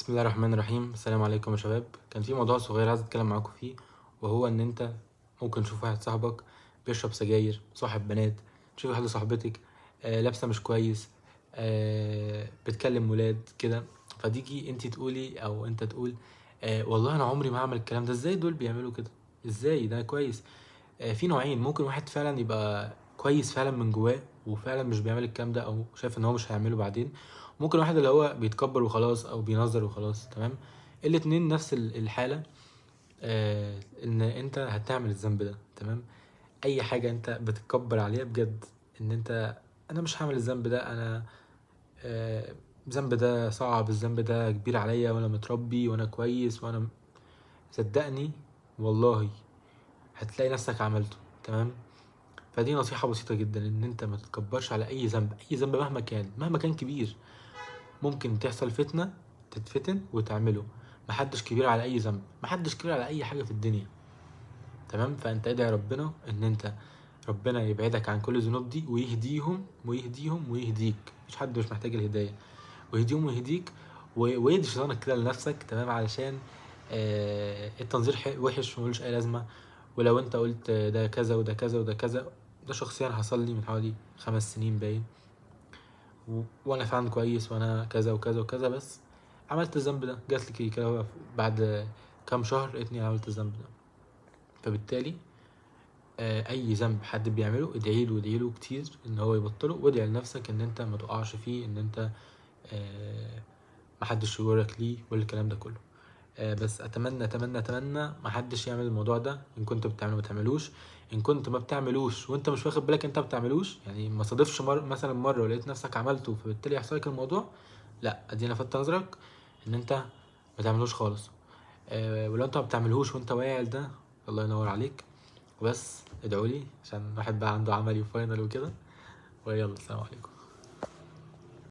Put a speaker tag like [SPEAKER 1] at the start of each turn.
[SPEAKER 1] بسم الله الرحمن الرحيم. السلام عليكم يا شباب. كان في موضوع صغير عايز اتكلم معاكم فيه، وهو ان انت ممكن تشوف واحد صاحبك بيشرب سجاير، صاحب بنات، تشوف واحده صاحبتك لابسه مش كويس، بتكلم ولاد كده، فتيجي انت تقولي او انت تقول والله انا عمري ما هعمل الكلام ده. ازاي دول بيعملوا كده؟ ازاي ده كويس؟ في نوعين، ممكن واحد فعلا يبقى كويس فعلا من جواه وفعلا مش بيعمل الكلام ده او شايف ان هو مش هيعمله بعدين. ممكن واحد اللي هو بيتكبر وخلاص او بينظر وخلاص. تمام، الاتنين نفس الحالة. ان انت هتعمل الذنب ده. تمام، اي حاجة انت بتتكبر عليها بجد، ان انت انا مش هعمل الذنب ده، انا الذنب ده صعب، الذنب ده كبير عليا وانا متربي وانا كويس وانا صدقني والله هتلاقي نفسك عملته. تمام، فدي نصيحة بسيطة جدا، ان انت ما تتكبرش على اي ذنب. اي ذنب مهما كان كبير، ممكن تحصل فتنة تتفتن وتعمله. محدش كبير على اي ذنب، محدش كبير على اي حاجة في الدنيا. تمام، فانت ادعي ربنا ان انت ربنا يبعدك عن كل الذنوب دي ويهديهم ويهديك. مش حد مش محتاج الهداية، ويهديهم ويهديك ويدي شيطانك كده لنفسك. تمام، علشان التنظير وحش وملوش اي لازمة. ولو انت قلت ده كذا وده كذا وده كذا، ده شخصيا حصل لي من حوالي 5 سنين باين، وانا فعلا كويس وانا كذا وكذا وكذا، بس عملت الذنب ده. جات لي كده بعد كام شهر لقيتني عملت الذنب ده. فبالتالي اي ذنب حد بيعمله ادعيله كتير ان هو يبطله، وادعي لنفسك ان انت ما تقعش فيه، ان انت محدش يجرك ليه والكلام ده كله. بس اتمنى محدش يعمل الموضوع ده. ان كنت بتعمله ما تعملوش، ان كنت ما بتعملوش وانت مش واخد بالك انت ما بتعملوش، يعني ما صادفش مثلا مره ولقيت نفسك عملته فبالتالي يحصل لك الموضوع. لا، ادينا لفت نظرك ان انت ما تعملوش خالص. ولو انت ما بتعملهوش وانت واعي ده، الله ينور عليك. وبس ادعوا لي عشان الواحد بقى عنده عملي وفاينل وكده. ويلا، السلام عليكم.